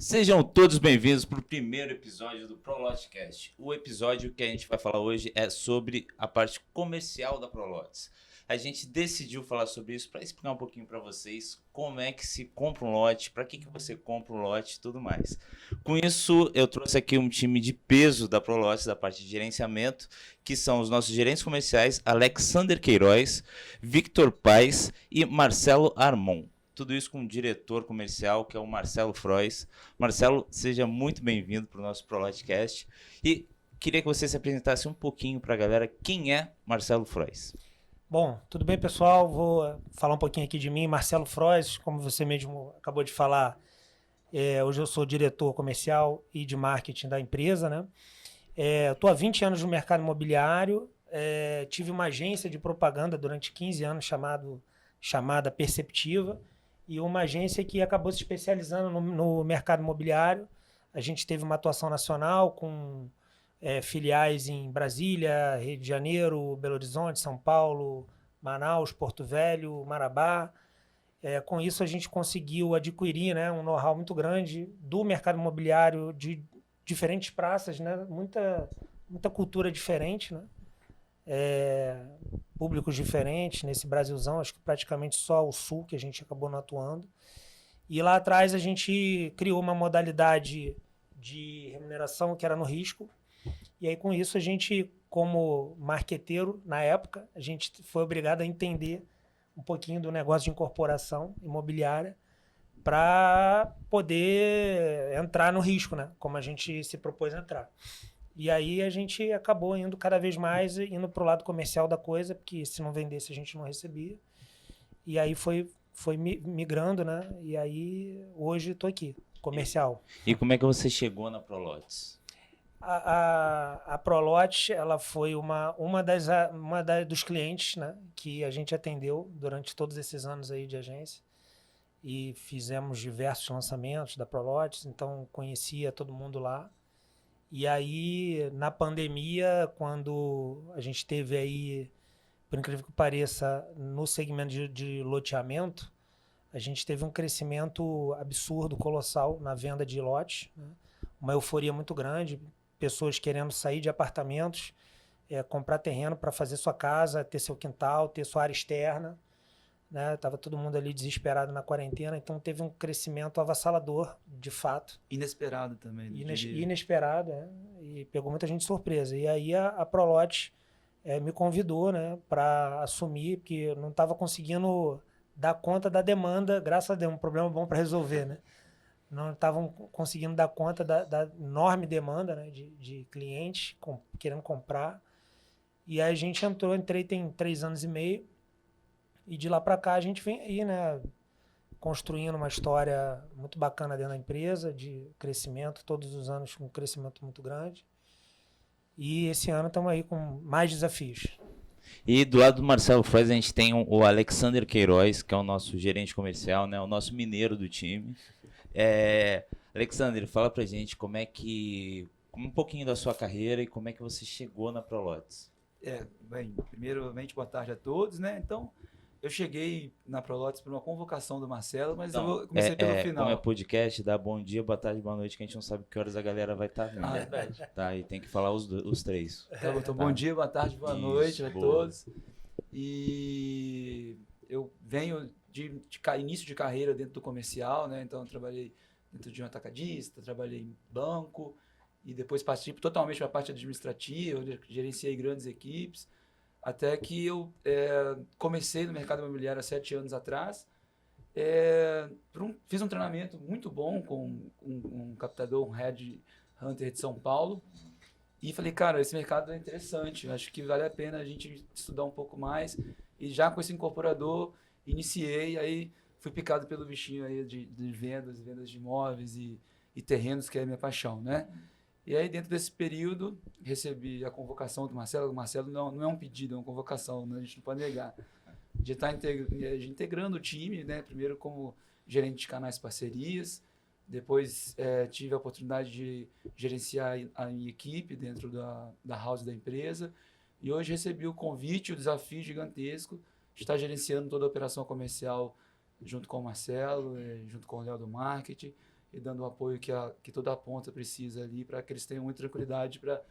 Sejam todos bem-vindos para o primeiro episódio do ProLotcast. O episódio que a gente vai falar hoje é sobre a parte comercial da ProLotes. A gente decidiu falar sobre isso para explicar um pouquinho para vocês como é que se compra um lote, para que você compra um lote e tudo mais. Com isso, eu trouxe aqui um time de peso da ProLotes, da parte de gerenciamento, que são os nossos gerentes comerciais, Alexander Queiroz, Victor Paes e Marcelo Armon. Tudo isso com o diretor comercial, que é o Marcelo Frois. Marcelo, seja muito bem-vindo para o nosso ProLotcast. E queria que você se apresentasse um pouquinho para a galera. Quem é Marcelo Frois? Bom, tudo bem, pessoal? Vou falar um pouquinho aqui de mim. Marcelo Frois, como você mesmo acabou de falar, hoje eu sou diretor comercial e de marketing da empresa, né? Estou há 20 anos no mercado imobiliário. Tive uma agência de propaganda durante 15 anos chamada Perceptiva, e uma agência que acabou se especializando no mercado imobiliário. A gente teve uma atuação nacional com filiais em Brasília, Rio de Janeiro, Belo Horizonte, São Paulo, Manaus, Porto Velho, Marabá. Com isso a gente conseguiu adquirir, né, um know-how muito grande do mercado imobiliário de diferentes praças, né, muita cultura diferente, né? Públicos diferentes nesse Brasilzão, acho que praticamente só o Sul que a gente acabou não atuando. E lá atrás a gente criou uma modalidade de remuneração que era no risco. E aí com isso a gente, como marqueteiro na época, a gente foi obrigado a entender um pouquinho do negócio de incorporação imobiliária para poder entrar no risco, né? Como a gente se propôs a entrar. E aí a gente acabou indo cada vez mais, indo para o lado comercial da coisa, porque se não vendesse a gente não recebia. E aí foi migrando, né? E aí hoje estou aqui, comercial. E como é que você chegou na ProLotes? A ProLotes, ela foi uma dos clientes, né, que a gente atendeu durante todos esses anos aí de agência. E fizemos diversos lançamentos da ProLotes, então conhecia todo mundo lá. E aí, na pandemia, quando a gente teve aí, por incrível que pareça, no segmento de loteamento, a gente teve um crescimento absurdo, colossal na venda de lotes, né? Uma euforia muito grande, pessoas querendo sair de apartamentos, comprar terreno para fazer sua casa, ter seu quintal, ter sua área externa, né? Tava todo mundo ali desesperado na quarentena, então teve um crescimento avassalador, de fato. Inesperado também. Inesperado, e pegou muita gente de surpresa. E aí a ProLotes me convidou, né, para assumir, porque eu não estava conseguindo dar conta da demanda, graças a Deus, um problema bom para resolver, né? Não estavam conseguindo dar conta da enorme demanda, né, de clientes querendo comprar. E aí a gente entrei tem 3 anos e meio, e de lá para cá a gente vem aí, né, construindo uma história muito bacana dentro da empresa, de crescimento, todos os anos com um crescimento muito grande. E esse ano estamos aí com mais desafios. E do lado do Marcelo Frois a gente tem o Alexander Queiroz, que é o nosso gerente comercial, né, o nosso mineiro do time. Alexander, fala pra gente um pouquinho da sua carreira e como é que você chegou na ProLotes. Bem, primeiramente, boa tarde a todos, né? Então, eu cheguei na ProLotes por uma convocação do Marcelo, mas Então, eu comecei pelo final. Como é podcast, dá bom dia, boa tarde, boa noite, que a gente não sabe que horas a galera vai estar vindo. Verdade. Tá, e tem que falar os três. Tá bom, então, bom dia, boa tarde, boa noite a boa. todos. E eu venho de início de carreira dentro do comercial, né? Então, eu trabalhei dentro de um atacadista, trabalhei em banco e depois passei totalmente para a parte administrativa, gerenciei grandes equipes, até que eu comecei no mercado imobiliário há 7 anos atrás. Fiz um treinamento muito bom com um captador, um Head Hunter de São Paulo, e falei, cara, esse mercado é interessante, acho que vale a pena a gente estudar um pouco mais. E já com esse incorporador, iniciei, aí fui picado pelo bichinho aí de vendas de imóveis e terrenos, que é a minha paixão, né? E aí, dentro desse período, recebi a convocação do Marcelo. O Marcelo não é um pedido, é uma convocação, né? A gente não pode negar. De estar integrando o time, né? Primeiro como gerente de canais parcerias, depois tive a oportunidade de gerenciar a minha equipe dentro da house da empresa, e hoje recebi o convite, o desafio gigantesco de estar gerenciando toda a operação comercial junto com o Marcelo, junto com o Léo do marketing. e dando o apoio que toda a ponta precisa ali para que eles tenham muita tranquilidade para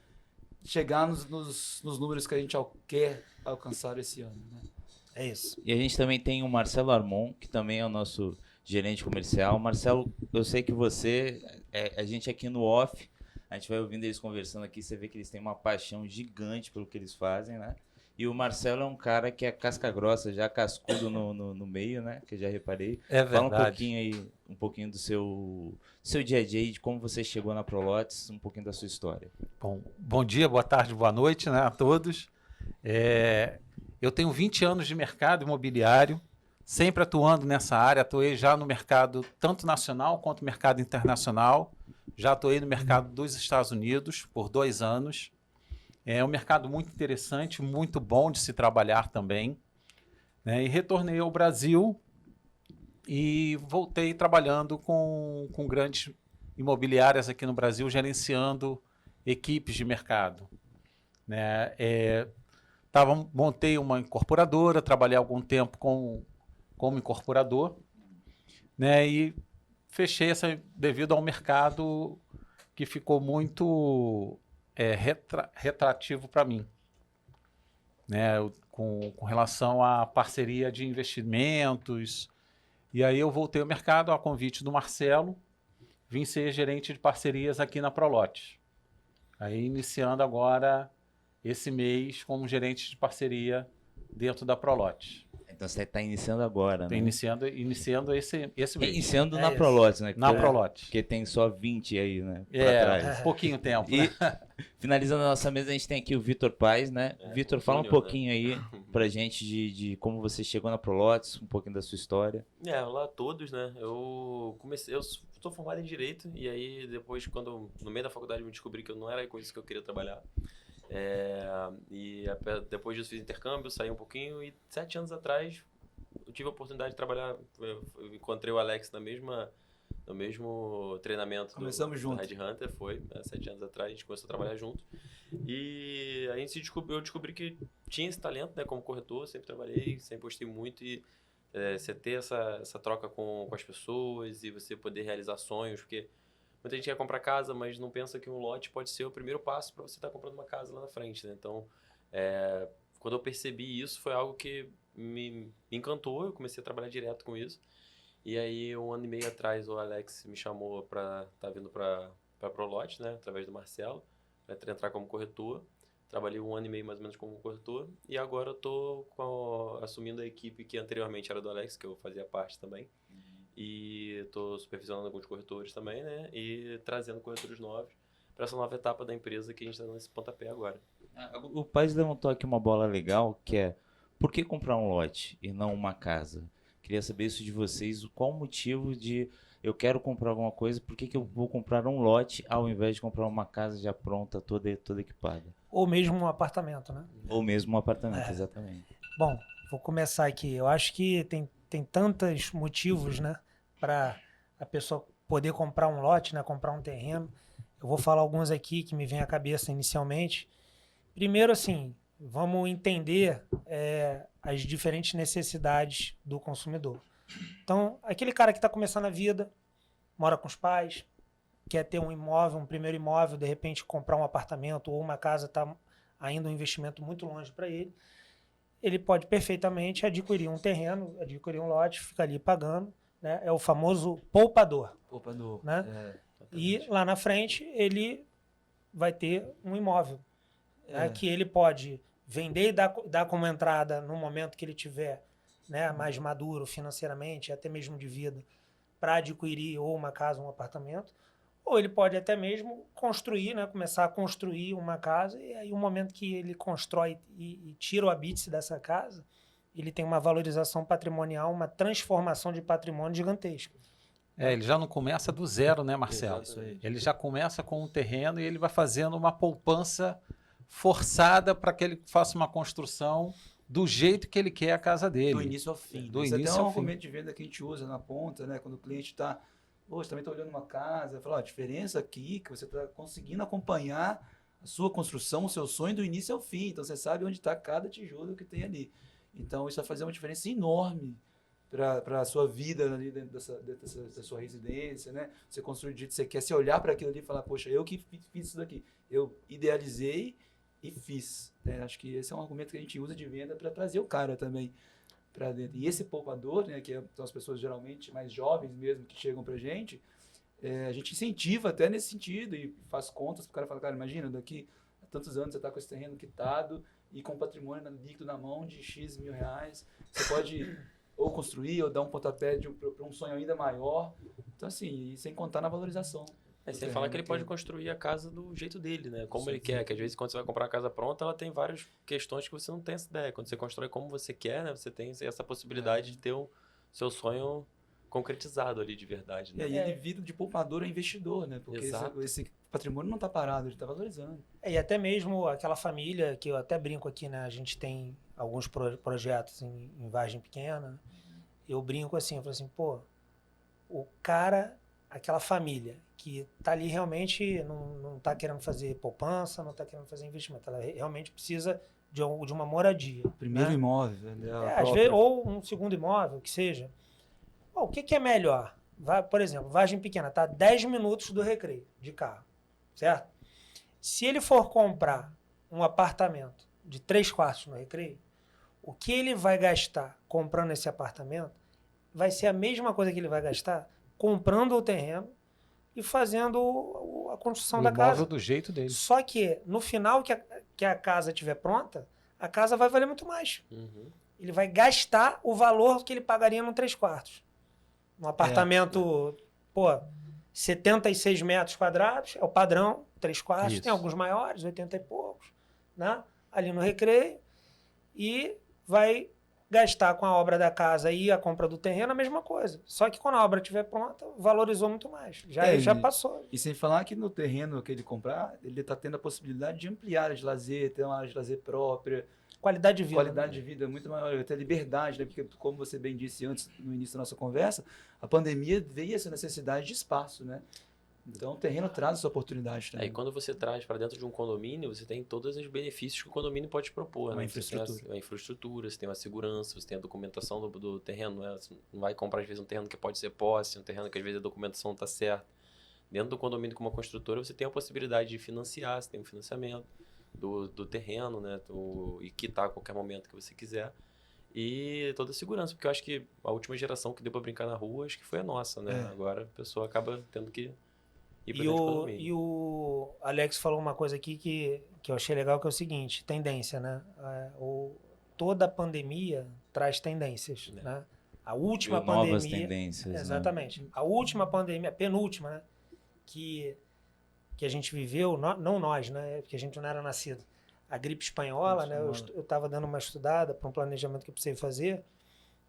chegar nos números que a gente quer alcançar esse ano, né? É isso. E a gente também tem o Marcelo Armon, que também é o nosso gerente comercial. Marcelo, eu sei que a gente aqui no off, a gente vai ouvindo eles conversando aqui, você vê que eles têm uma paixão gigante pelo que eles fazem, né? E o Marcelo é um cara que é casca grossa, já cascudo no meio, né? Que eu já reparei. É Fala verdade. um pouquinho do seu dia a dia, de como você chegou na Prolotes, um pouquinho da sua história. Bom dia, boa tarde, boa noite, né, a todos. Eu tenho 20 anos de mercado imobiliário, sempre atuando nessa área. Atuei já no mercado tanto nacional quanto mercado internacional. Já atuei no mercado dos Estados Unidos por 2 anos. É um mercado muito interessante, muito bom de se trabalhar também, né? E retornei ao Brasil e voltei trabalhando com grandes imobiliárias aqui no Brasil, gerenciando equipes de mercado, né? Montei uma incorporadora, trabalhei algum tempo como incorporador, né? E fechei essa devido ao mercado que ficou muito retrativo para mim, né? Com relação à parceria de investimentos. E aí eu voltei ao mercado a convite do Marcelo, vim ser gerente de parcerias aqui na Prolotes. Aí iniciando agora esse mês como gerente de parceria dentro da Prolotes. Então você está iniciando agora, Estou né? iniciando esse mês. Iniciando na isso. Prolotes, né? Na Prolotes. Porque tem só 20 aí, né? Pra trás. Pouquinho tempo, E né? finalizando a nossa mesa, a gente tem aqui o Vitor Paes, né? Vitor, fala um Júnior, pouquinho aí pra gente de como você chegou na Prolotes, um pouquinho da sua história. Olá a todos, né? Eu sou formado em Direito e aí depois, no meio da faculdade, eu me descobri que eu não era com isso que eu queria trabalhar. Depois disso fiz intercâmbio, saí um pouquinho e 7 anos atrás eu tive a oportunidade de trabalhar, eu encontrei o Alex no mesmo treinamento Começamos junto. Red Hunter, 7 anos atrás, a gente começou a trabalhar junto. E a gente eu descobri que tinha esse talento, né, como corretor, sempre trabalhei, sempre gostei muito e você ter essa troca com as pessoas e você poder realizar sonhos, porque muita gente quer comprar casa, mas não pensa que um lote pode ser o primeiro passo para você estar comprando uma casa lá na frente, né? Então, quando eu percebi isso, foi algo que me encantou, eu comecei a trabalhar direto com isso. E aí, 1 ano e meio atrás, o Alex me chamou para estar vindo para Prolotes, né? Através do Marcelo, para entrar como corretor. Trabalhei 1 ano e meio mais ou menos como corretor. E agora eu estou assumindo a equipe que anteriormente era do Alex, que eu fazia parte também. E estou supervisionando alguns corretores também, né? E trazendo corretores novos para essa nova etapa da empresa que a gente está dando esse pontapé agora. O Paes levantou aqui uma bola legal, que é: por que comprar um lote e não uma casa? Queria saber isso de vocês, qual o motivo de eu quero comprar alguma coisa, por que eu vou comprar um lote ao invés de comprar uma casa já pronta, toda equipada? Ou mesmo um apartamento, né? Ou mesmo um apartamento, exatamente. Bom, vou começar aqui. Eu acho que tem tantos motivos, né, para a pessoa poder comprar um lote, né, comprar um terreno. Eu vou falar alguns aqui que me vêm à cabeça inicialmente. Primeiro, assim, vamos entender as diferentes necessidades do consumidor. Então, aquele cara que está começando a vida, mora com os pais, quer ter um imóvel, um primeiro imóvel, de repente comprar um apartamento ou uma casa, está ainda um investimento muito longe para ele. Ele pode perfeitamente adquirir um terreno, adquirir um lote, ficar ali pagando, né? É o famoso poupador. Poupador. Né? E lá na frente ele vai ter um imóvel, né? Que ele pode vender e dar como entrada no momento que ele tiver, né, mais maduro financeiramente, até mesmo de vida, para adquirir ou uma casa ou um apartamento. Ou ele pode até mesmo construir, né, começar a construir uma casa, e aí o momento que ele constrói e tira o habite dessa casa, ele tem uma valorização patrimonial, uma transformação de patrimônio gigantesca. Ele já não começa do zero, né, Marcelo? Exatamente. Ele já começa com um terreno e ele vai fazendo uma poupança forçada para que ele faça uma construção do jeito que ele quer a casa dele. Do início ao fim. Do Isso início até é um ao fim. argumento de venda que a gente usa na ponta, né? Quando o cliente está, poxa, também está olhando uma casa, fala, a diferença aqui que você está conseguindo acompanhar a sua construção, o seu sonho do início ao fim. Então você sabe onde está cada tijolo que tem ali. Então isso vai fazer uma diferença enorme para a sua vida ali dentro da sua residência, né? Você construir do jeito que você quer, você olhar para aquilo ali e falar, poxa, eu que fiz isso daqui. Eu idealizei e fiz. Né? Acho que esse é um argumento que a gente usa de venda para trazer o cara também para dentro. E esse poupador, né, que são as pessoas geralmente mais jovens mesmo que chegam para a gente incentiva até nesse sentido e faz contas para o cara falar, cara, imagina, daqui a tantos anos você está com esse terreno quitado e com patrimônio líquido na mão de X mil reais, você pode ou construir ou dar um pontapé para um sonho ainda maior. Então, assim, e sem contar na valorização. Sem falar que ele pode construir a casa do jeito dele, né? Como ele quer, que às vezes quando você vai comprar a casa pronta, ela tem várias questões que você não tem essa ideia. Quando você constrói como você quer, né? Você tem essa possibilidade de ter o seu sonho concretizado ali de verdade. Né? E aí ele vira de poupador a investidor, né? Porque esse patrimônio não está parado, ele está valorizando. E até mesmo aquela família, que eu até brinco aqui, né? A gente tem alguns projetos em Vargem Pequena. Eu brinco assim, eu falo assim, pô, o cara, aquela família que tá ali realmente não tá querendo fazer poupança, não tá querendo fazer investimento, ela realmente precisa de uma moradia. Primeiro né? imóvel. Às vezes, ou um segundo imóvel, que seja. Bom, o que é melhor? Por exemplo, Vargem Pequena tá a 10 minutos do Recreio de carro, certo? Se ele for comprar um apartamento de 3 quartos no Recreio, o que ele vai gastar comprando esse apartamento vai ser a mesma coisa que ele vai gastar comprando o terreno e fazendo a construção da casa. O imóvel do jeito dele. Só que no final que a casa estiver pronta, a casa vai valer muito mais. Uhum. Ele vai gastar o valor que ele pagaria no 3 quartos. Um apartamento, 76 metros quadrados, é o padrão, 3 quartos, Isso. tem alguns maiores, 80 e poucos, né? Ali no Recreio, e vai gastar com a obra da casa e a compra do terreno a mesma coisa. Só que quando a obra estiver pronta, valorizou muito mais. Já passou. E sem falar que no terreno que ele comprar, ele está tendo a possibilidade de ampliar a área de lazer, ter uma área de lazer própria. Qualidade de vida. Qualidade de vida muito maior, até liberdade, né? Porque, como você bem disse antes, no início da nossa conversa, a pandemia veio essa necessidade de espaço, né? Então, o terreno traz essa oportunidade também. E quando você traz para dentro de um condomínio, você tem todos os benefícios que o condomínio pode propor. Uma né? infraestrutura. Você tem a infraestrutura, você tem a segurança, você tem a documentação do terreno. Né? Você não vai comprar, às vezes, um terreno que pode ser posse, um terreno que, às vezes, a documentação não está certa. Dentro do condomínio, com uma construtora, você tem a possibilidade de financiar, você tem um financiamento do terreno, né? E quitar a qualquer momento que você quiser. E toda a segurança, porque eu acho que a última geração que deu para brincar na rua, acho que foi a nossa, né? Agora a pessoa acaba tendo que ir para dentro do condomínio. E o Alex falou uma coisa aqui que eu achei legal, que é o seguinte, tendência, né? Toda pandemia traz tendências, né? A última pandemia... Novas tendências. Exatamente. Né? A última pandemia, a penúltima, né? Que a gente viveu, não nós, né? Porque a gente não era nascido. A gripe espanhola, né? Eu estava dando uma estudada para um planejamento que eu precisei fazer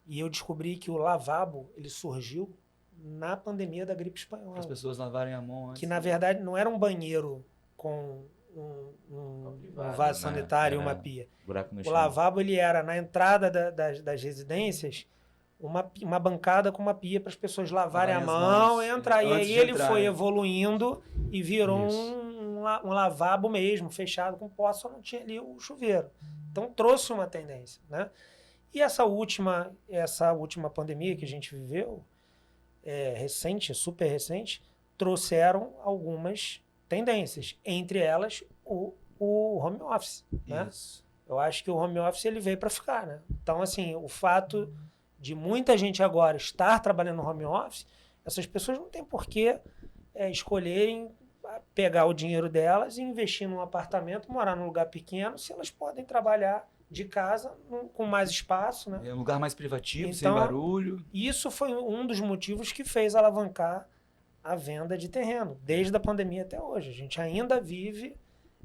e eu descobri que o lavabo, ele surgiu na pandemia da gripe espanhola. As pessoas lavarem a mão antes. Que, na verdade, não era um banheiro com um vaso sanitário e uma pia. Buraco no O chão. lavabo, ele era na entrada das residências, uma bancada com uma pia para as pessoas lavarem a mão e entrar. E aí ele foi evoluindo e virou um lavabo mesmo, fechado com poça, só não tinha ali o chuveiro. Então trouxe uma tendência, né? E essa última pandemia que a gente viveu, recente, super recente, trouxeram algumas tendências, entre elas o home office, né? Eu acho que o home office ele veio para ficar, né? Então, assim, o fato de muita gente agora estar trabalhando no home office, essas pessoas não têm por que escolherem pegar o dinheiro delas e investir num apartamento, morar num lugar pequeno, se elas podem trabalhar de casa com mais espaço, né? É um lugar mais privativo, então, sem barulho. Isso foi um dos motivos que fez alavancar a venda de terreno, desde a pandemia até hoje. A gente ainda vive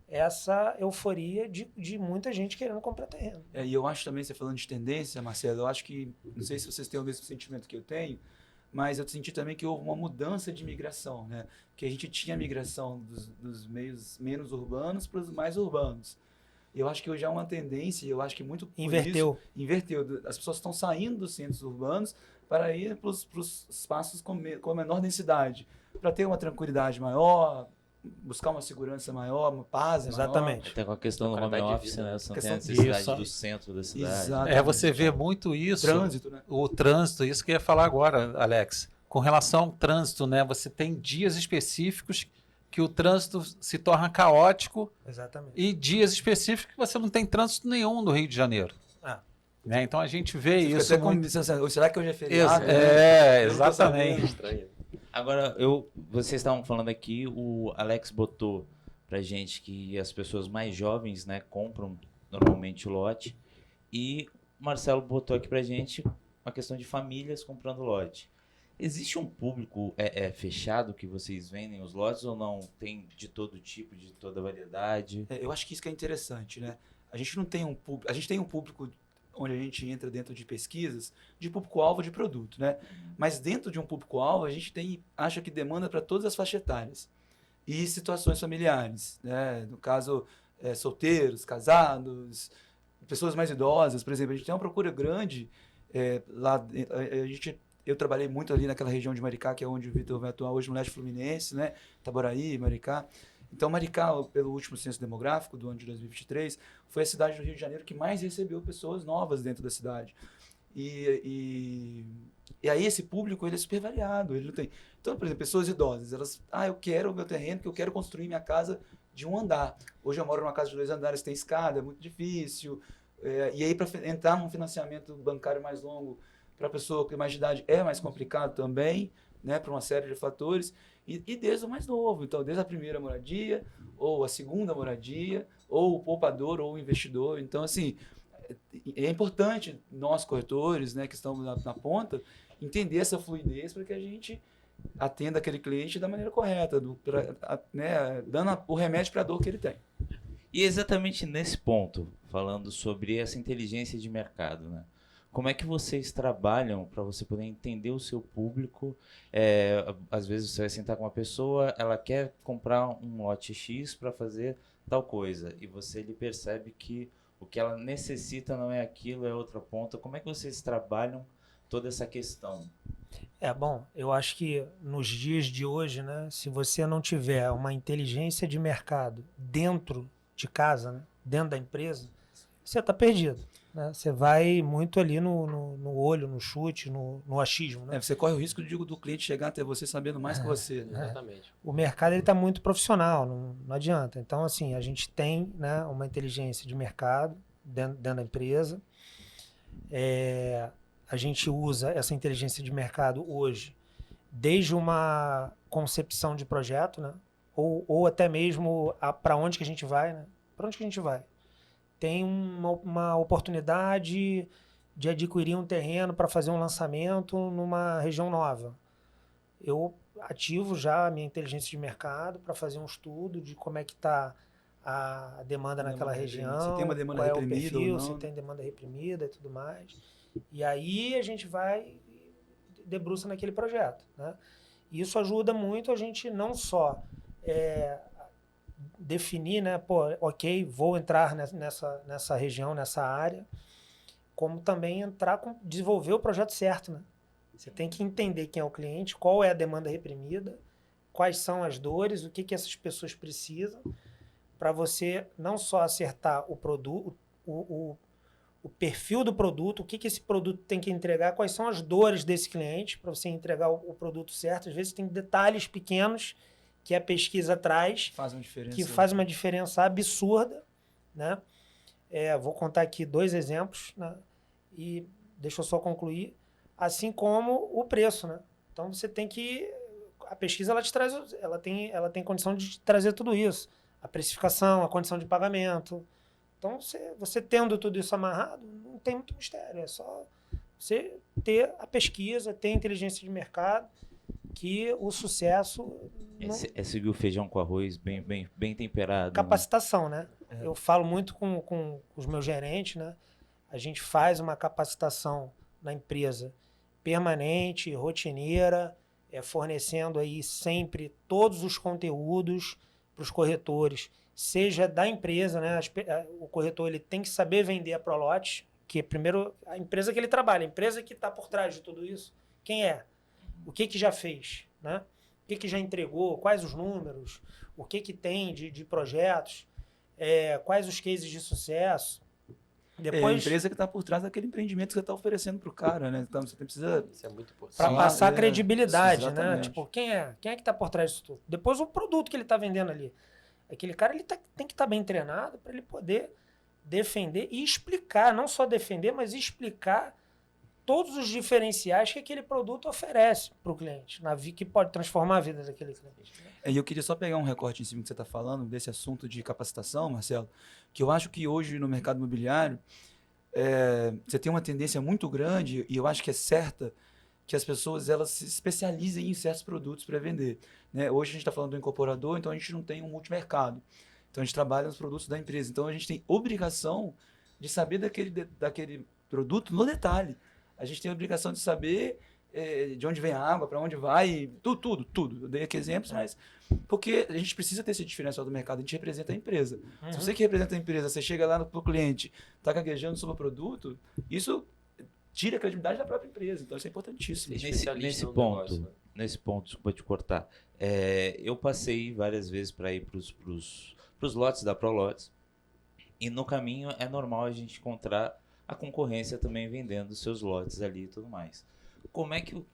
essa euforia de muita gente querendo comprar terreno. E eu acho também, você falando de tendência, Marcelo, eu acho que, não sei se vocês têm o mesmo sentimento que eu tenho, mas eu senti também que houve uma mudança de migração, né? Que a gente tinha a migração dos meios menos urbanos para os mais urbanos. Eu acho que hoje há uma tendência, eu acho que muito por inverteu. Inverteu. As pessoas estão saindo dos centros urbanos para ir para os espaços com menor densidade, para ter uma tranquilidade maior, buscar uma segurança maior, uma paz Exatamente. Até com a questão do home Qualidade de office, vida. né? Você não tem a Questão- necessidade Isso. do centro da maior. cidade. Exatamente. Você vê muito isso. Trânsito, né? O trânsito, isso que eu ia falar agora, Alex. Com relação ao trânsito, né? Você tem dias específicos que o trânsito se torna caótico Exatamente. e dias específicos que você não tem trânsito nenhum no Rio de Janeiro. Ah. Né? Então a gente vê Fica isso até com muito. licença, será que hoje é feriado? É, Eu não tô sabendo. exatamente. Estranho. Agora, vocês estavam falando aqui, o Alex botou pra gente que as pessoas mais jovens, né, compram normalmente o lote. E o Marcelo botou aqui pra gente uma questão de famílias comprando lote. Existe um público fechado que vocês vendem os lotes ou não? Tem de todo tipo, de toda variedade? Eu acho que isso que é interessante, né? A gente não tem um público, a gente tem um público onde a gente entra dentro de pesquisas de público-alvo de produto, né? Mas dentro de um público-alvo a gente acha que demanda para todas as faixas etárias e situações familiares, né? No caso, solteiros, casados, pessoas mais idosas, por exemplo, a gente tem uma procura grande lá. Eu trabalhei muito ali naquela região de Maricá, que é onde o Vitor vai atuar hoje no Leste Fluminense, né? Itaboraí, Maricá. Então, Maricá, pelo último censo demográfico do ano de 2023, foi a cidade do Rio de Janeiro que mais recebeu pessoas novas dentro da cidade. E aí esse público ele é super variado. Ele não tem... Então, por exemplo, pessoas idosas, elas, eu quero o meu terreno porque eu quero construir minha casa de um andar. Hoje eu moro numa casa de 2 andares, tem escada, é muito difícil. E aí, para entrar num financiamento bancário mais longo, para a pessoa com mais de idade é mais complicado também, né, por uma série de fatores, e desde o mais novo, então desde a primeira moradia, ou a segunda moradia, ou o poupador, ou o investidor. Então, assim, é importante nós, corretores, né, que estamos na ponta, entender essa fluidez para que a gente atenda aquele cliente da maneira correta, dando o remédio para a dor que ele tem. E exatamente nesse ponto, falando sobre essa inteligência de mercado, né? Como é que vocês trabalham para você poder entender o seu público? Às vezes você vai sentar com uma pessoa, ela quer comprar um lote X para fazer tal coisa, e você lhe percebe que o que ela necessita não é aquilo, é outra ponta. Como é que vocês trabalham toda essa questão? Bom, eu acho que nos dias de hoje, né, se você não tiver uma inteligência de mercado dentro de casa, né, dentro da empresa, você está perdido. Né? Você vai muito ali no olho, no chute, no achismo. Né? Você corre o risco do cliente chegar até você sabendo mais que você. Né? Exatamente. O mercado está muito profissional, não adianta. Então, assim, a gente tem, né, uma inteligência de mercado dentro da empresa. A gente usa essa inteligência de mercado hoje desde uma concepção de projeto, né? ou até mesmo para onde que a gente vai. Né? Para onde que a gente vai? Tem uma oportunidade de adquirir um terreno para fazer um lançamento numa região nova. Eu ativo já a minha inteligência de mercado para fazer um estudo de como é que está a demanda naquela região, se tem uma demanda qual é o reprimida perfil, ou não. se tem demanda reprimida e tudo mais. E aí a gente vai debruça naquele projeto. Né? E isso ajuda muito a gente não só definir, né, ok, vou entrar nessa região, nessa área, como também desenvolver o projeto certo, né? Você tem que entender quem é o cliente, qual é a demanda reprimida, quais são as dores, o que essas pessoas precisam, para você não só acertar o produto, o perfil do produto, o que esse produto tem que entregar, quais são as dores desse cliente, para você entregar o produto certo. Às vezes tem detalhes pequenos que a pesquisa traz, que faz uma diferença absurda, né? Vou contar aqui 2 exemplos, né? E deixa eu só concluir, assim como o preço, né? Então você tem que, a pesquisa ela tem condição de te trazer tudo isso, a precificação, a condição de pagamento. Então você tendo tudo isso amarrado, não tem muito mistério, é só você ter a pesquisa, ter a inteligência de mercado, que o sucesso... É seguir o feijão com arroz bem temperado. Capacitação, né? Eu falo muito com os meus gerentes, né? A gente faz uma capacitação na empresa permanente, rotineira, fornecendo aí sempre todos os conteúdos para os corretores, seja da empresa, né? O corretor ele tem que saber vender a Prolote, que é primeiro a empresa que ele trabalha, a empresa que está por trás de tudo isso, quem é? O que já fez, né? que já entregou, quais os números, o que tem de projetos, quais os cases de sucesso. É a Depois, empresa que está por trás daquele empreendimento que você está oferecendo para o cara, né? Então você precisa... Isso é muito importante. para Sim, passar credibilidade, né? exatamente. Tipo, quem é que está por trás disso tudo? Depois o produto que ele está vendendo ali. Aquele cara tem que estar bem treinado para ele poder defender e explicar, não só defender, mas explicar todos os diferenciais que aquele produto oferece para o cliente, que pode transformar a vida daquele cliente. E eu queria só pegar um recorte em cima que você está falando, desse assunto de capacitação, Marcelo, que eu acho que hoje no mercado imobiliário você tem uma tendência muito grande, e eu acho que é certa, que as pessoas elas se especializem em certos produtos para vender. Né? Hoje a gente está falando do incorporador, então a gente não tem um multimercado. Então a gente trabalha nos produtos da empresa. Então a gente tem obrigação de saber daquele produto no detalhe. A gente tem a obrigação de saber de onde vem a água, para onde vai, tudo. Eu dei aqui exemplos, mas porque a gente precisa ter esse diferencial do mercado, a gente representa a empresa. Uhum. Se você que representa a empresa, você chega lá pro cliente, está gaguejando sobre o produto, isso tira a credibilidade da própria empresa. Então isso é importantíssimo. Especialista no negócio, né? Nesse ponto, desculpa te cortar, eu passei várias vezes para ir para os lotes da ProLotes, e no caminho é normal a gente encontrar a concorrência também vendendo seus lotes ali e tudo mais. Como é que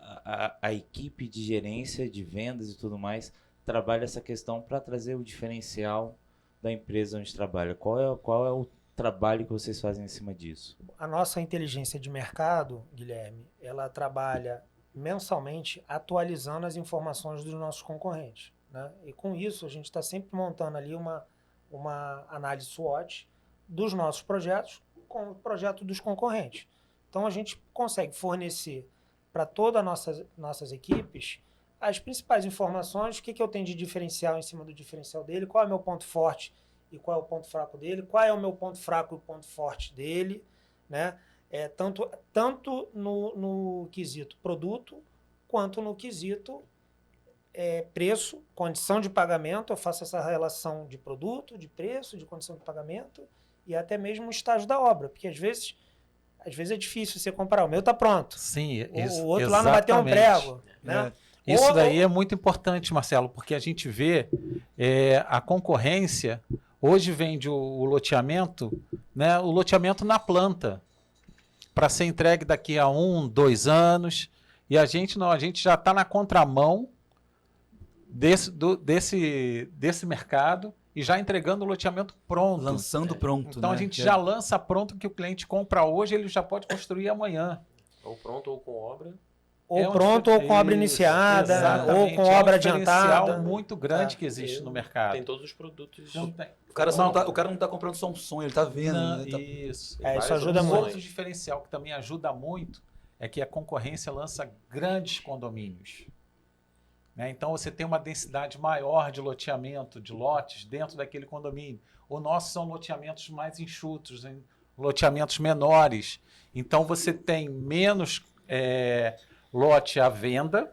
a equipe de gerência, de vendas e tudo mais trabalha essa questão para trazer o diferencial da empresa onde trabalha? Qual é o trabalho que vocês fazem em cima disso? A nossa inteligência de mercado, Guilherme, ela trabalha mensalmente atualizando as informações dos nossos concorrentes, né? E com isso a gente está sempre montando ali uma análise SWOT dos nossos projetos com o projeto dos concorrentes. Então a gente consegue fornecer para todas as nossas equipes as principais informações, o que eu tenho de diferencial em cima do diferencial dele, qual é o meu ponto forte e qual é o ponto fraco dele, qual é o meu ponto fraco e o ponto forte dele, né? Tanto no quesito produto, quanto no quesito preço, condição de pagamento. Eu faço essa relação de produto, de preço, de condição de pagamento e até mesmo o estágio da obra, porque às vezes é difícil você comparar. O meu está pronto. Sim, O outro lá não bateu um prego, né? Isso daí é muito importante, Marcelo, porque a gente vê a concorrência. Hoje vende o loteamento, né, o loteamento na planta, para ser entregue daqui a 1, 2 anos. E a gente não, a gente já está na contramão desse mercado e já entregando o loteamento pronto. Lançando pronto. Então né? a gente já lança pronto, que o cliente compra hoje, ele já pode construir amanhã. Ou pronto ou com obra. Ou pronto, ou com obra iniciada, ou com obra adiantada. É um muito grande que existe no mercado. Tem todos os produtos. Não tem. O cara não está comprando só um sonho, ele está vendo. Não, né? isso. Isso ajuda Um muito. outro diferencial que também ajuda muito é que a concorrência lança grandes condomínios. Né? Então você tem uma densidade maior de loteamento, de lotes dentro daquele condomínio. O nosso são loteamentos mais enxutos, hein? Loteamentos menores. Então você tem menos lote à venda,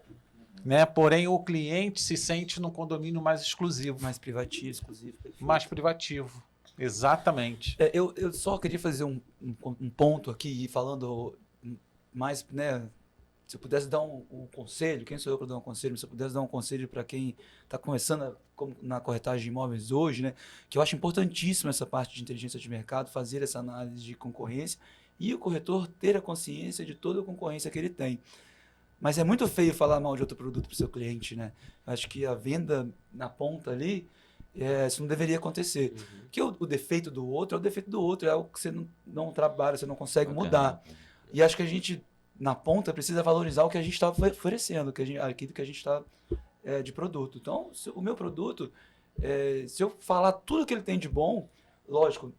né? Porém o cliente se sente num condomínio mais exclusivo. Mais privativo, exclusivo. Perfeito. Mais privativo. Exatamente. Eu só queria fazer um ponto aqui, falando mais, né? Se eu pudesse dar um conselho, quem sou eu para dar um conselho? Se eu pudesse dar um conselho para quem está começando na corretagem de imóveis hoje, né? Que eu acho importantíssimo essa parte de inteligência de mercado, fazer essa análise de concorrência e o corretor ter a consciência de toda a concorrência que ele tem. Mas é muito feio falar mal de outro produto para o seu cliente, né? Acho que a venda na ponta ali, isso não deveria acontecer. Uhum. Porque o defeito do outro é o defeito do outro, é algo que você não trabalha, você não consegue mudar. E acho que a gente, na ponta, precisa valorizar o que a gente está oferecendo, aquilo que a gente está de produto. Então, o meu produto, se eu falar tudo que ele tem de bom, lógico,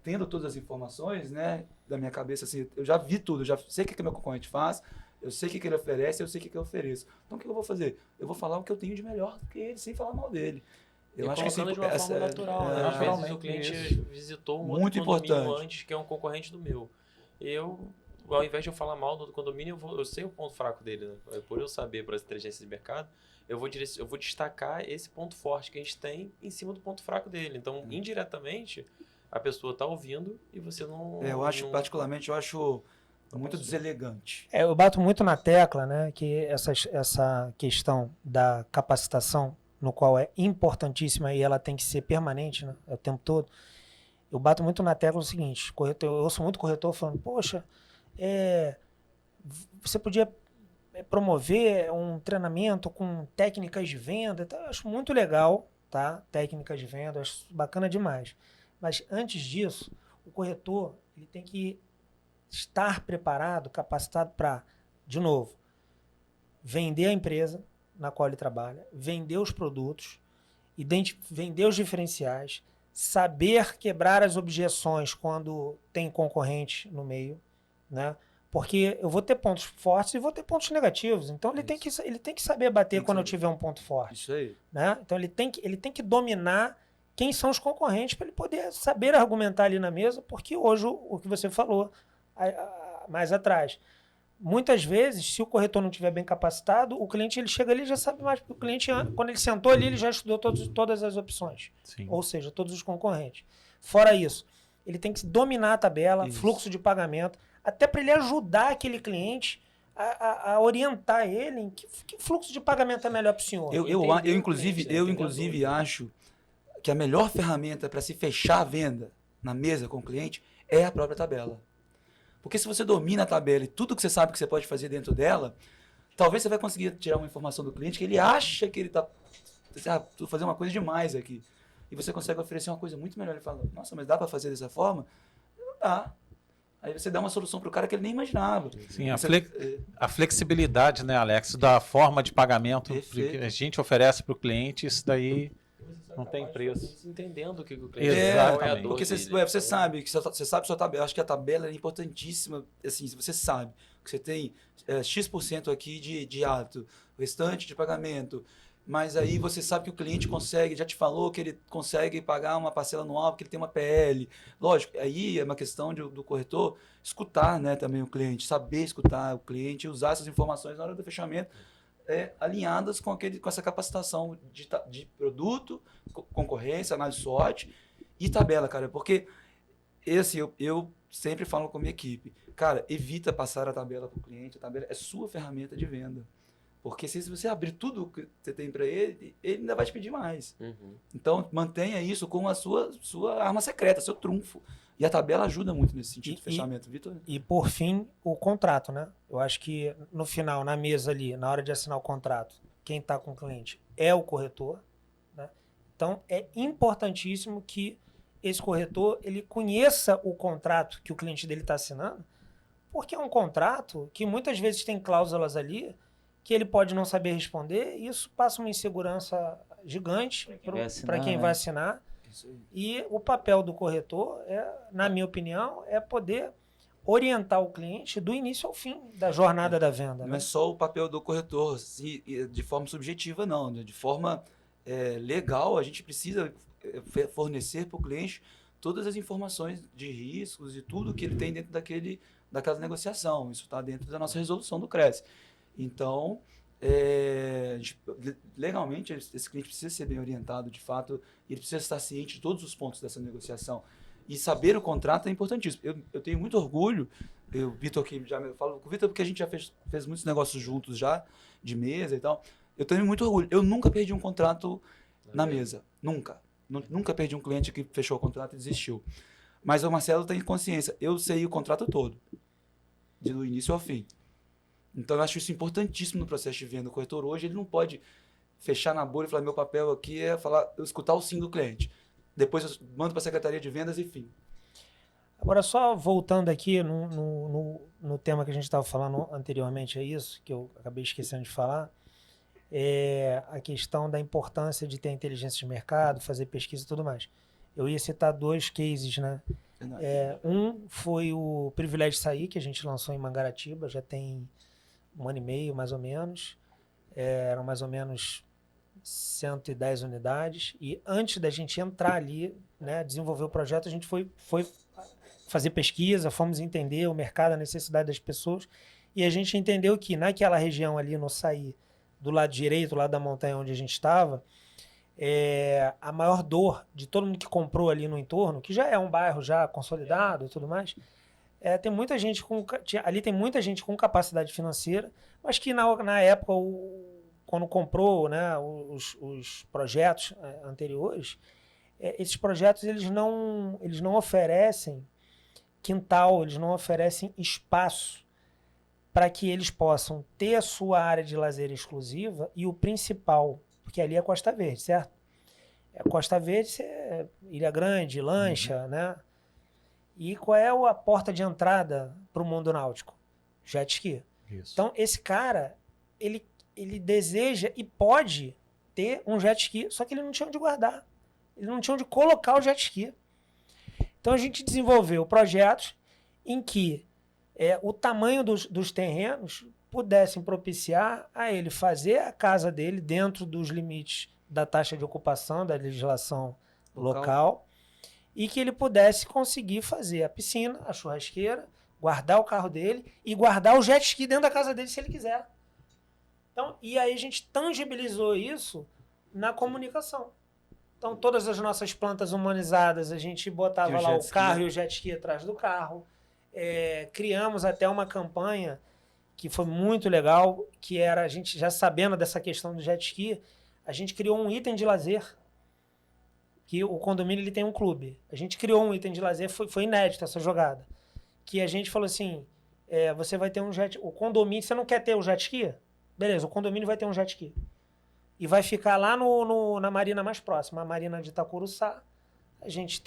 tendo todas as informações, né, da minha cabeça, assim, eu já vi tudo, eu já sei o que meu concorrente faz, eu sei o que ele oferece, eu sei o que eu ofereço. Então, o que eu vou fazer? Eu vou falar o que eu tenho de melhor do que ele, sem falar mal dele. Eu acho que colocando de uma forma natural, né? Às vezes o cliente visitou um outro condomínio antes, que é um concorrente do meu. Ao invés de eu falar mal do condomínio, eu sei o ponto fraco dele, né? Por eu saber, por essa inteligência de mercado, eu vou destacar esse ponto forte que a gente tem em cima do ponto fraco dele. Então, indiretamente, a pessoa está ouvindo e você não... particularmente, eu acho muito deselegante. Eu bato muito na tecla, né, que essa questão da capacitação, no qual é importantíssima e ela tem que ser permanente, né, o tempo todo. Eu bato muito na tecla o seguinte, eu ouço muito corretor falando, poxa, você podia promover um treinamento com técnicas de venda, então, eu acho muito legal, tá? Técnicas de venda, eu acho bacana demais. Mas antes disso, o corretor ele tem que estar preparado, capacitado para, de novo, vender a empresa na qual ele trabalha, vender os produtos, vender os diferenciais, saber quebrar as objeções quando tem concorrente no meio, né? Porque eu vou ter pontos fortes e vou ter pontos negativos. Então ele tem que saber bater quando eu tiver um ponto forte. Isso aí. Né? Então ele tem que dominar quem são os concorrentes para ele poder saber argumentar ali na mesa, porque hoje o que você falou mais atrás. Muitas vezes, se o corretor não estiver bem capacitado, o cliente ele chega ali e já sabe mais, porque o cliente, quando ele sentou ali, ele já estudou todas as opções. Sim. Ou seja, todos os concorrentes. Fora isso, ele tem que dominar a tabela, fluxo de pagamento, até para ele ajudar aquele cliente a orientar ele em que fluxo de pagamento é melhor para o senhor. Eu inclusive acho que a melhor ferramenta para se fechar a venda na mesa com o cliente é a própria tabela. Porque se você domina a tabela e tudo que você sabe que você pode fazer dentro dela, talvez você vai conseguir tirar uma informação do cliente que ele acha que ele está fazendo uma coisa demais aqui. E você consegue oferecer uma coisa muito melhor. Ele fala, nossa, mas dá para fazer dessa forma? Não dá. Aí você dá uma solução para o cara que ele nem imaginava. Sim, a flexibilidade, né, Alex, da forma de pagamento que a gente oferece para o cliente, isso daí não tem preço. Entendendo o que o cliente Exatamente. Porque você sabe que você sabe sua tabela. Acho que a tabela é importantíssima. Assim, se você sabe que você tem X% aqui de ato, o restante de pagamento, mas aí você sabe que o cliente consegue, já te falou que ele consegue pagar uma parcela anual porque ele tem uma PL. Lógico, aí é uma questão do corretor escutar, né, também o cliente, saber escutar o cliente, usar essas informações na hora do fechamento, alinhadas com essa capacitação de produto, concorrência, análise SWOT e tabela, cara. Porque eu sempre falo com a minha equipe, cara, evita passar a tabela para o cliente, a tabela é sua ferramenta de venda. Porque se você abrir tudo que você tem para ele ainda vai te pedir mais. Uhum. Então, mantenha isso como a sua arma secreta, seu trunfo. E a tabela ajuda muito nesse sentido de fechamento, Vitor. E, por fim, o contrato, né? Eu acho que, no final, na mesa ali, na hora de assinar o contrato, quem está com o cliente é o corretor, né? Então, é importantíssimo que esse corretor ele conheça o contrato que o cliente dele está assinando, porque é um contrato que muitas vezes tem cláusulas ali que ele pode não saber responder, e isso passa uma insegurança gigante para quem vai assinar. E o papel do corretor, na minha opinião, é poder orientar o cliente do início ao fim da jornada da venda. Não é só o papel do corretor, de forma subjetiva, não. De forma legal, a gente precisa fornecer para o cliente todas as informações de riscos e tudo que ele tem dentro daquela negociação. Isso está dentro da nossa resolução do CRES. Então, legalmente, esse cliente precisa ser bem orientado, de fato, e ele precisa estar ciente de todos os pontos dessa negociação. E saber o contrato é importantíssimo. Eu tenho muito orgulho, o Vitor aqui, eu falo com o Vitor porque a gente já fez muitos negócios juntos já, de mesa e tal. Eu tenho muito orgulho. Eu nunca perdi um contrato na mesa. Nunca. Nunca perdi um cliente que fechou o contrato e desistiu. Mas o Marcelo tem consciência. Eu sei o contrato todo, do início ao fim. Então, eu acho isso importantíssimo no processo de venda. O corretor hoje ele não pode fechar na bolha e falar, meu papel aqui é escutar o sim do cliente. Depois eu mando para a Secretaria de Vendas e fim. Agora, só voltando aqui no tema que a gente estava falando anteriormente, é isso, que eu acabei esquecendo de falar, é a questão da importância de ter inteligência de mercado, fazer pesquisa e tudo mais. Eu ia citar 2 cases, né? Um foi o Privilégio Sair, que a gente lançou em Mangaratiba, já tem 1 ano e meio, mais ou menos. Eram mais ou menos 110 unidades. E antes da gente entrar ali, né, desenvolver o projeto, a gente foi fazer pesquisa, fomos entender o mercado, a necessidade das pessoas. E a gente entendeu que naquela região ali, no Sair, do lado direito, do lado da montanha onde a gente estava, a maior dor de todo mundo que comprou ali no entorno, que já é um bairro já consolidado e tudo mais, tem muita gente ali tem muita gente com capacidade financeira, mas que na época, quando comprou, né, os projetos anteriores, esses projetos eles não oferecem quintal, eles não oferecem espaço para que eles possam ter a sua área de lazer exclusiva e o principal, porque ali é Costa Verde, certo? Costa Verde, Ilha Grande, Lancha, né? E qual é a porta de entrada para o mundo náutico? Jet ski. Isso. Então, esse cara, ele deseja e pode ter um jet ski, só que ele não tinha onde guardar. Ele não tinha onde colocar o jet ski. Então, a gente desenvolveu projetos em que o tamanho dos terrenos pudessem propiciar a ele fazer a casa dele dentro dos limites da taxa de ocupação, da legislação local e que ele pudesse conseguir fazer a piscina, a churrasqueira, guardar o carro dele e guardar o jet ski dentro da casa dele se ele quiser. Então, e aí a gente tangibilizou isso na comunicação. Então, todas as nossas plantas humanizadas, a gente botava lá o carro e o jet ski atrás do carro. Criamos até uma campanha que foi muito legal, que era, a gente já sabendo dessa questão do jet ski, a gente criou um item de lazer, que o condomínio ele tem um clube. A gente criou um item de lazer, foi inédito essa jogada, que a gente falou assim, você vai ter o condomínio, você não quer ter o jet ski? Beleza, o condomínio vai ter um jet ski. E vai ficar lá na marina mais próxima, a marina de Itacuruçá. A gente,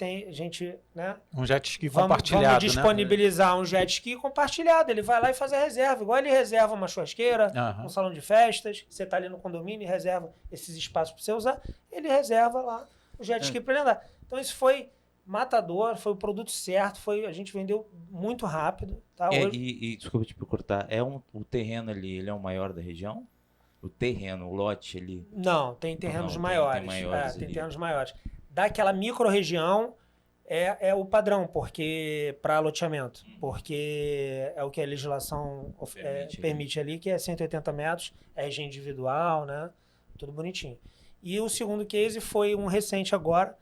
né? Um jet ski compartilhado, vamos disponibilizar um jet ski compartilhado. Ele vai lá e faz a reserva. Igual ele reserva uma churrasqueira, um salão de festas. Você está ali no condomínio e reserva esses espaços para você usar. Ele reserva lá o jet ski para ele andar. Então isso foi matador, foi o produto certo. A gente vendeu muito rápido. Tá? E desculpa te cortar, o terreno ali, ele é o maior da região? O terreno, o lote ali? Não, tem terrenos maiores. Tem terrenos maiores. Daquela micro-região é o padrão, porque para loteamento, porque é o que a legislação permite ali, que é 180 metros, é região individual, né? Tudo bonitinho. E o segundo case foi um recente agora,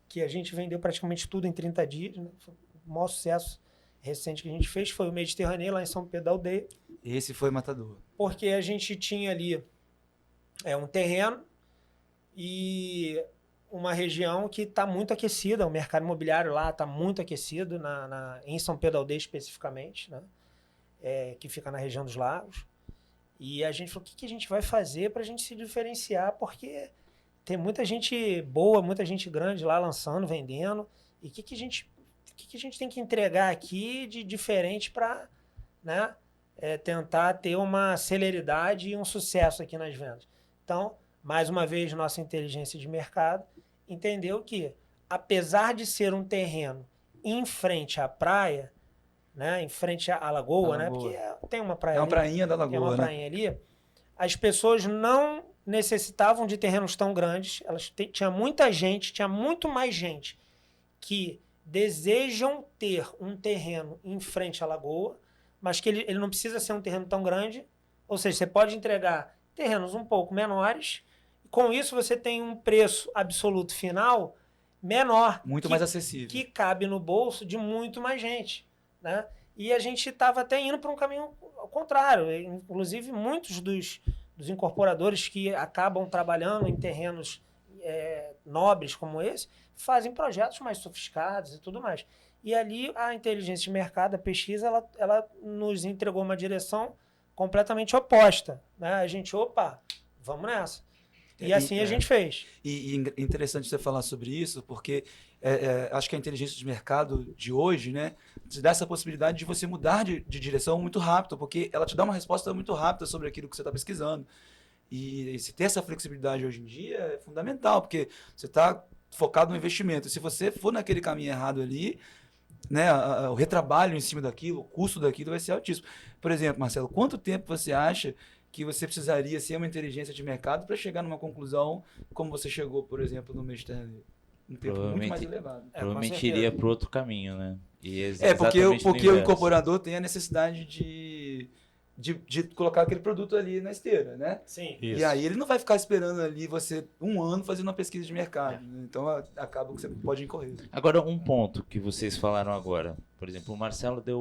que a gente vendeu praticamente tudo em 30 dias, né? Foi o maior sucesso recente que a gente fez, foi o Mediterrâneo, lá em São Pedro da Aldeia. Esse foi matador. Porque a gente tinha ali um terreno e uma região que está muito aquecida, o mercado imobiliário lá está muito aquecido, em São Pedro da Aldeia especificamente, né? Que fica na região dos lagos. E a gente falou, o que a gente vai fazer para a gente se diferenciar? Porque tem muita gente boa, muita gente grande lá lançando, vendendo. E o que a gente tem que entregar aqui de diferente para, né, tentar ter uma celeridade e um sucesso aqui nas vendas? Então, mais uma vez, nossa inteligência de mercado entendeu que, apesar de ser um terreno em frente à praia, né, em frente à lagoa, né, porque tem uma praia uma ali, prainha da lagoa, tem uma prainha ali, as pessoas não necessitavam de terrenos tão grandes, tinha muita gente, tinha muito mais gente que desejam ter um terreno em frente à lagoa, mas que ele não precisa ser um terreno tão grande, ou seja, você pode entregar terrenos um pouco menores. Com isso, você tem um preço absoluto final menor. Muito mais acessível. Que cabe no bolso de muito mais gente, né? E a gente estava até indo para um caminho ao contrário. Inclusive, muitos dos incorporadores que acabam trabalhando em terrenos nobres como esse, fazem projetos mais sofisticados e tudo mais. E ali, a inteligência de mercado, a pesquisa, ela nos entregou uma direção completamente oposta, né? A gente, vamos nessa. E assim a gente fez. E interessante você falar sobre isso, porque acho que a inteligência de mercado de hoje, né, te dá essa possibilidade de você mudar de direção muito rápido, porque ela te dá uma resposta muito rápida sobre aquilo que você está pesquisando. E se ter essa flexibilidade hoje em dia é fundamental, porque você está focado no investimento. Se você for naquele caminho errado ali, né, o retrabalho em cima daquilo, o custo daquilo vai ser altíssimo. Por exemplo, Marcelo, quanto tempo você acha que você precisaria ser uma inteligência de mercado para chegar numa conclusão como você chegou, por exemplo, no Mediterrâneo? Um tempo muito mais elevado. Provavelmente iria para outro caminho, né? Porque o incorporador tem a necessidade de de colocar aquele produto ali na esteira, né? Sim. E aí ele não vai ficar esperando ali você um ano fazendo uma pesquisa de mercado. Né? Então acaba que você pode incorrer. Agora, um ponto que vocês falaram agora. Por exemplo, o Marcelo deu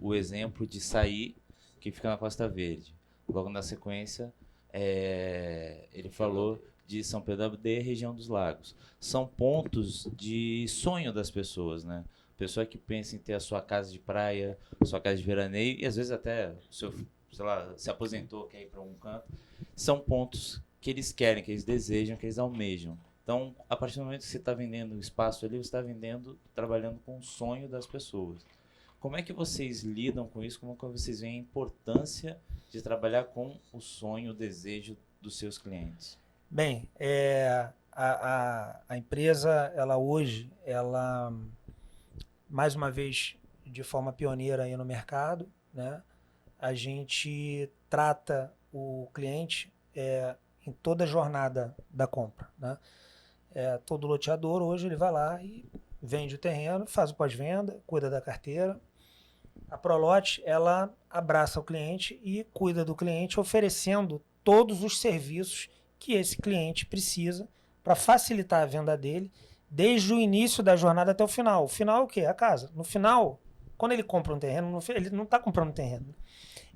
o exemplo de Saí, que fica na Costa Verde. Logo na sequência, ele falou de São Pedro da Aldeia, região dos Lagos. São pontos de sonho das pessoas, né? Pessoa que pensa em ter a sua casa de praia, sua casa de veraneio, e às vezes até o seu, sei lá, se aposentou, quer ir para um canto. São pontos que eles querem, que eles desejam, que eles almejam. Então, a partir do momento que você está vendendo o espaço ali, você está vendendo, trabalhando com o sonho das pessoas. Como é que vocês lidam com isso? Como é que vocês veem a importância de trabalhar com o sonho, o desejo dos seus clientes? Bem, a empresa, ela hoje, mais uma vez, de forma pioneira aí no mercado, né? A gente trata o cliente em toda a jornada da compra, né? Todo loteador hoje ele vai lá e vende o terreno, faz o pós-venda, cuida da carteira. A Prolote, ela abraça o cliente e cuida do cliente, oferecendo todos os serviços que esse cliente precisa para facilitar a venda dele, desde o início da jornada até o final. O final é o quê? A casa. No final, quando ele compra um terreno, ele não está comprando um terreno.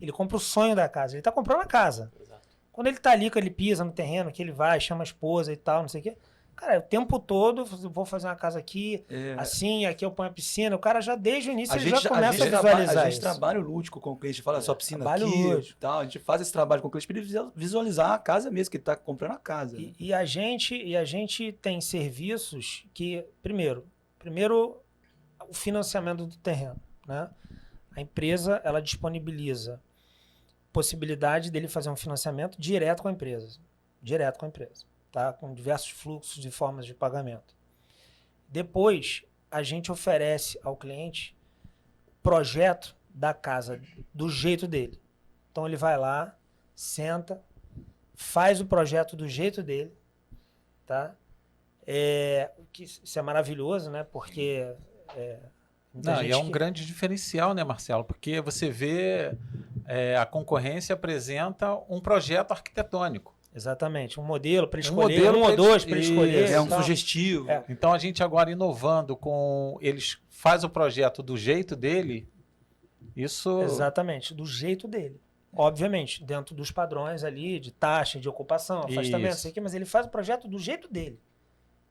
Ele compra o sonho da casa. Ele está comprando a casa. Exato. Quando ele está ali, que ele pisa no terreno, que ele vai, chama a esposa e tal, não sei o quê. Cara, o tempo todo, vou fazer uma casa aqui, assim, aqui eu ponho a piscina. O cara já, desde o início, ele já começa a visualizar A gente isso. trabalha o lúdico com o cliente, fala sua piscina Trabalho aqui lúdico. e tal. A gente faz esse trabalho com o cliente para ele visualizar a casa mesmo, que ele está comprando a casa. Né? E a gente tem serviços que, primeiro, o financiamento do terreno, né? A empresa, ela disponibiliza possibilidade dele fazer um financiamento direto com a empresa, tá? Com diversos fluxos e formas de pagamento. Depois, a gente oferece ao cliente o projeto da casa do jeito dele. Então, ele vai lá, senta, faz o projeto do jeito dele, tá? Isso é maravilhoso, né? Porque muita Não, gente e é um grande diferencial, né, Marcelo? Porque você vê a concorrência apresenta um projeto arquitetônico. Exatamente, um modelo para escolher, modelo um ou pra dois ele- para escolher. Isso. É um tal. sugestivo. Então a gente agora inovando com eles faz o projeto do jeito dele, isso Exatamente, do jeito dele. Obviamente, dentro dos padrões ali de taxa, de ocupação, afastamento, Isso. sei o quê, mas ele faz o projeto do jeito dele.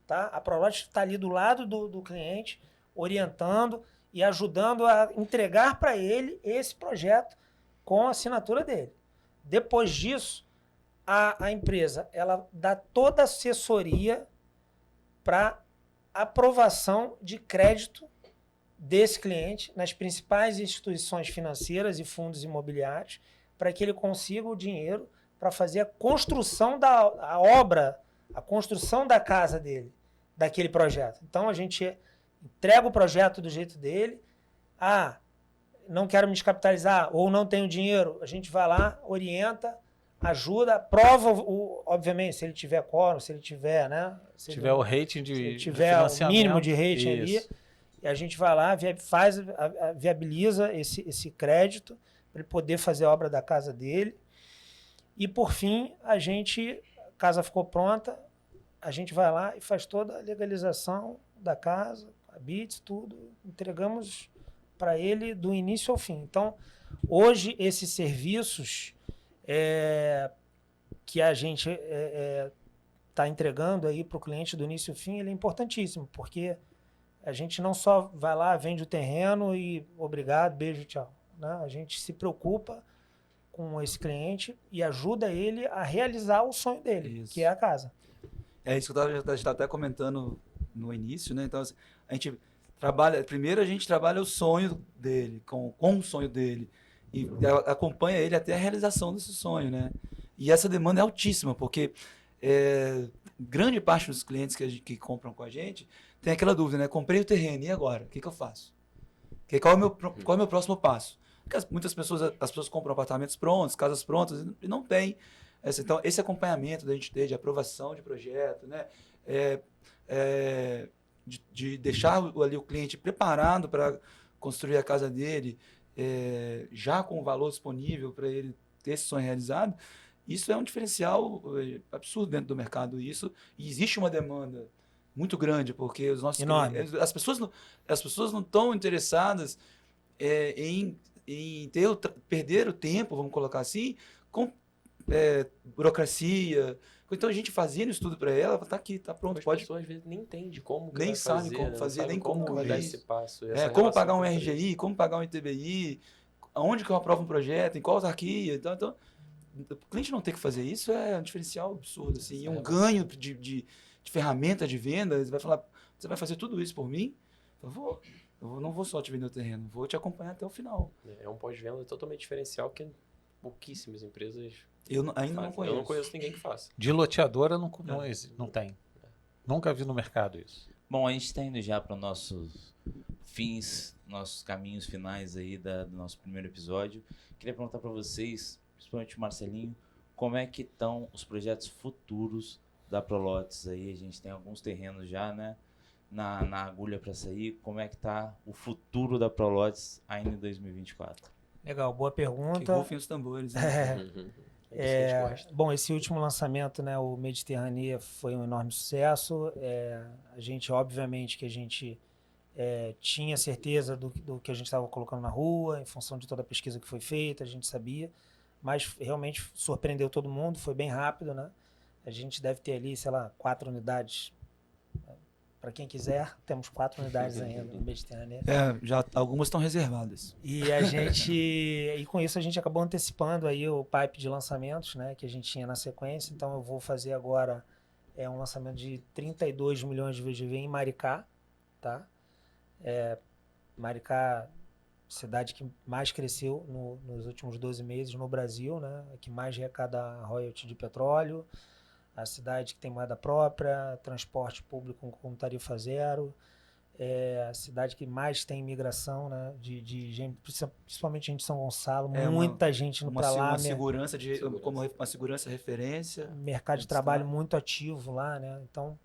Tá? A Prolote está ali do lado do cliente, orientando e ajudando a entregar para ele esse projeto com a assinatura dele. Depois disso, a empresa ela dá toda a assessoria para aprovação de crédito desse cliente nas principais instituições financeiras e fundos imobiliários, para que ele consiga o dinheiro para fazer a construção da obra, a construção da casa dele, daquele projeto. Então a gente entrega o projeto do jeito dele. Não quero me descapitalizar ou não tenho dinheiro, a gente vai lá, orienta, ajuda, aprova, obviamente, se ele tiver quórum, se ele tiver, né? se tiver o rating Se de tiver o financiamento, mínimo de rating ali, isso. e a gente vai lá, viabiliza esse crédito para ele poder fazer a obra da casa dele. E, por fim, a casa ficou pronta, a gente vai lá e faz toda a legalização da casa, a BITS, tudo, entregamos para ele do início ao fim. Então, hoje, esses serviços que a gente está entregando aí para o cliente do início ao fim, ele é importantíssimo, porque a gente não só vai lá, vende o terreno e obrigado, beijo, tchau. Né? A gente se preocupa com esse cliente e ajuda ele a realizar o sonho dele, Isso. que é a casa. É isso que a gente estava até comentando no início, né? Então, assim, a gente trabalha o sonho dele, com o sonho dele, e acompanha ele até a realização desse sonho, né? E essa demanda é altíssima, porque grande parte dos clientes que compram com a gente tem aquela dúvida, né? Comprei o terreno, e agora? O que eu faço? Qual é o meu próximo passo? Porque muitas pessoas, as pessoas compram apartamentos prontos, casas prontas, e não tem. Então, esse acompanhamento da gente ter de aprovação de projeto, né? De deixar ali o cliente preparado para construir a casa dele, já com o valor disponível para ele ter esse sonho realizado, isso é um diferencial absurdo dentro do mercado. E existe uma demanda muito grande, porque os nossos Enorme. clientes, as pessoas não estão interessadas em perder o tempo, vamos colocar assim, com burocracia. Então a gente fazendo isso tudo para ela, tá aqui, tá pronto, As pode. pessoas às vezes nem entendem como que Nem vai sabe fazer, como né? fazer, Não sabe nem como vai dar ir. esse passo. Como pagar um RGI, como pagar um ITBI, aonde que eu aprovo um projeto, em qual autarquia. Então, o cliente não ter que fazer isso é um diferencial absurdo. Assim, e um ganho de ferramenta de venda. Ele vai falar, você vai fazer tudo isso por mim? Eu não vou só te vender o terreno, vou te acompanhar até o final. É um pós-venda totalmente diferencial que pouquíssimas empresas Ainda não fazem. conheço. Eu não conheço ninguém que faça. De loteadora não tem. Nunca vi no mercado isso. Bom, a gente está indo já para nossos fins, nossos caminhos finais aí do nosso primeiro episódio. Queria perguntar para vocês, principalmente o Marcelinho, como é que estão os projetos futuros da Prolotes aí? A gente tem alguns terrenos já, né, na agulha para sair. Como é que está o futuro da Prolotes ainda em 2024? Legal, boa Que pergunta. rufem os tambores. Né? Uhum. É isso que a gente gosta. Bom, esse último lançamento, né, o Mediterrânea, foi um enorme sucesso. A gente, obviamente, que a gente tinha certeza do que a gente estava colocando na rua, em função de toda a pesquisa que foi feita, a gente sabia, mas realmente surpreendeu todo mundo, foi bem rápido, né? A gente deve ter ali, sei lá, 4 unidades. Para quem quiser, temos 4 unidades ainda no Mediterrânea. Já algumas estão reservadas. E com isso a gente acabou antecipando aí o pipe de lançamentos, né, que a gente tinha na sequência. Então eu vou fazer agora um lançamento de 32 milhões de VGV em Maricá, tá? Maricá, cidade que mais cresceu nos últimos 12 meses no Brasil, né, que mais arrecada royalty de petróleo, a cidade que tem moeda própria, transporte público com tarifa zero, a cidade que mais tem imigração, né, de gente, principalmente gente de São Gonçalo, muita gente indo para lá. Uma segurança como uma segurança referência. Mercado de trabalho muito ativo lá, né? Então,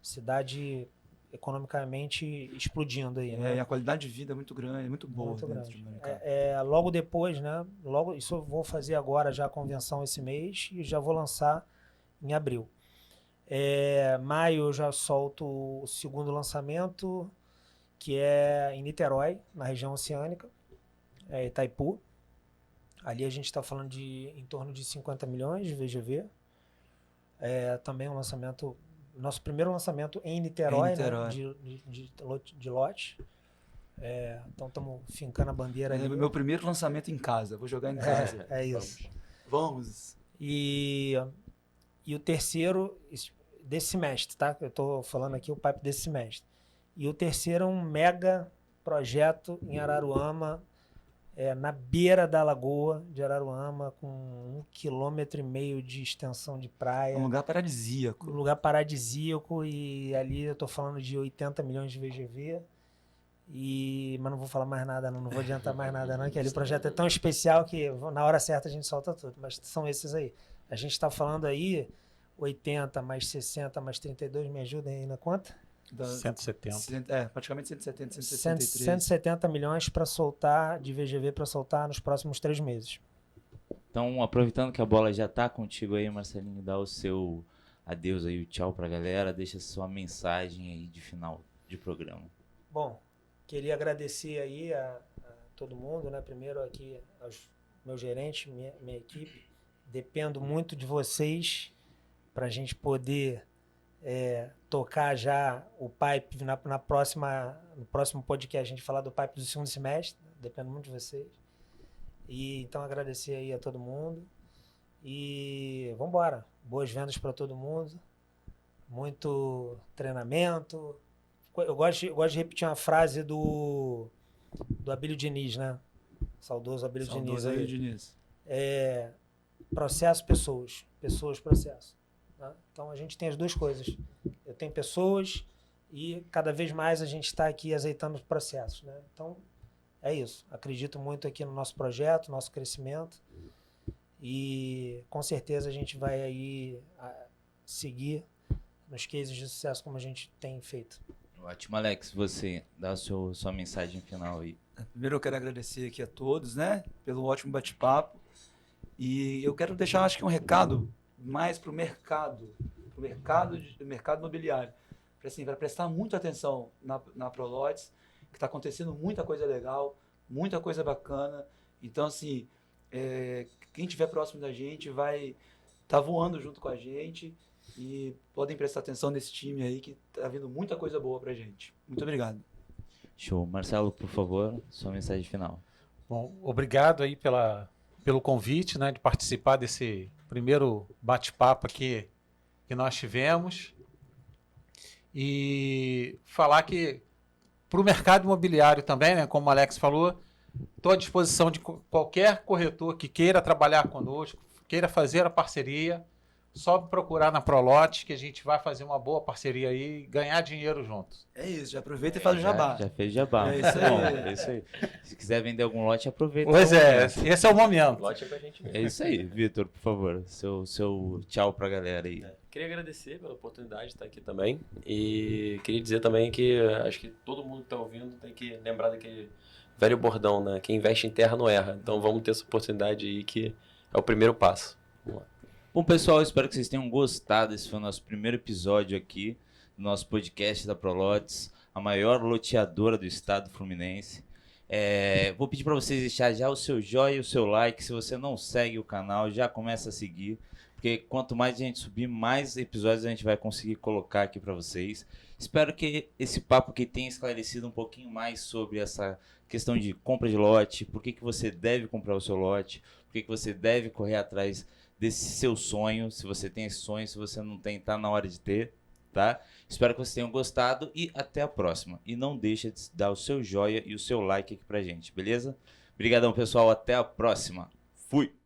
cidade economicamente explodindo aí, né? E a qualidade de vida é muito grande, muito boa. Muito dentro grande. de Maricá. Logo depois, né? Isso eu vou fazer agora já a convenção esse mês e já vou lançar em abril. Maio eu já solto o segundo lançamento, que é em Niterói, na região oceânica, Itaipu. Ali a gente está falando de em torno de 50 milhões de VGV. Também um lançamento, nosso primeiro lançamento em Niterói, né, de lote. Então estamos fincando a bandeira ali. Meu primeiro lançamento em casa, vou jogar em casa. É isso. Vamos. E o terceiro desse semestre, tá? Eu estou falando aqui o pipe desse semestre. E o terceiro é um mega projeto em Araruama, na beira da lagoa de Araruama, com 1,5 km de extensão de praia. Um lugar paradisíaco. Um lugar paradisíaco, e ali eu estou falando de 80 milhões de VGV. Mas não vou falar mais nada, não vou adiantar mais nada, não, que ali o projeto é tão especial que na hora certa a gente solta tudo. Mas são esses aí. A gente está falando aí 80 mais 60 mais 32, me ajudem aí na conta? 170. Praticamente 170, 173. 170 milhões para soltar, de VGV para soltar nos próximos 3 meses. Então, aproveitando que a bola já tá contigo aí, Marcelinho, dá o seu adeus aí, o tchau pra galera, deixa sua mensagem aí de final de programa. Bom, queria agradecer aí a todo mundo, né? Primeiro aqui aos meus gerentes, minha equipe. Dependo muito de vocês para a gente poder tocar já o pipe no próximo podcast, a gente falar do pipe do segundo semestre. Dependo muito de vocês. E então agradecer aí a todo mundo. E vamos embora. Boas vendas para todo mundo. Muito treinamento. Eu gosto de repetir uma frase do Abílio Diniz, né? Saudoso Abílio Diniz. Processo, pessoas. Pessoas, processo. Né? Então a gente tem as duas coisas. Eu tenho pessoas e cada vez mais a gente está aqui azeitando os processos. Né? Então é isso. Acredito muito aqui no nosso projeto, nosso crescimento. E com certeza a gente vai aí seguir nos cases de sucesso como a gente tem feito. Ótimo, Alex, você dá sua mensagem final aí. Primeiro eu quero agradecer aqui a todos, né, pelo ótimo bate-papo. E eu quero deixar, acho que um recado mais para o mercado imobiliário. Assim, para prestar muita atenção na Prolotes, que está acontecendo muita coisa legal, muita coisa bacana. Então, assim, quem estiver próximo da gente vai estar voando junto com a gente e podem prestar atenção nesse time aí que está vindo muita coisa boa para a gente. Muito obrigado. Show. Marcelo, por favor, sua mensagem final. Bom, obrigado aí pelo convite, né, de participar desse primeiro bate-papo aqui que nós tivemos. E falar que para o mercado imobiliário também, né, como o Alex falou, estou à disposição de qualquer corretor que queira trabalhar conosco, queira fazer a parceria, só procurar na Prolotes que a gente vai fazer uma boa parceria aí e ganhar dinheiro juntos. É isso, já aproveita e faz o jabá. Já fez jabá. É isso aí. Bom, é isso aí. Se quiser vender algum lote, aproveita. Pois é, esse é o momento. Lote é pra gente mesmo. É isso aí, Vitor, por favor. Seu tchau pra galera aí. Queria agradecer pela oportunidade de estar aqui também. E queria dizer também que acho que todo mundo que está ouvindo tem que lembrar daquele velho bordão, né? Quem investe em terra não erra. Então vamos ter essa oportunidade aí que é o primeiro passo. Vamos lá. Bom, pessoal, espero que vocês tenham gostado. Esse foi o nosso primeiro episódio aqui do nosso podcast da Prolotes, a maior loteadora do estado fluminense. Vou pedir para vocês deixar já o seu joinha e o seu like. Se você não segue o canal, já começa a seguir, porque quanto mais a gente subir, mais episódios a gente vai conseguir colocar aqui para vocês. Espero que esse papo aqui tenha esclarecido um pouquinho mais sobre essa questão de compra de lote, por que você deve comprar o seu lote, por que você deve correr atrás desse seu sonho. Se você tem esse sonho, se você não tem, tá na hora de ter, tá? Espero que vocês tenham gostado e até a próxima. E não deixa de dar o seu joinha e o seu like aqui pra gente, beleza? Obrigadão, pessoal. Até a próxima. Fui!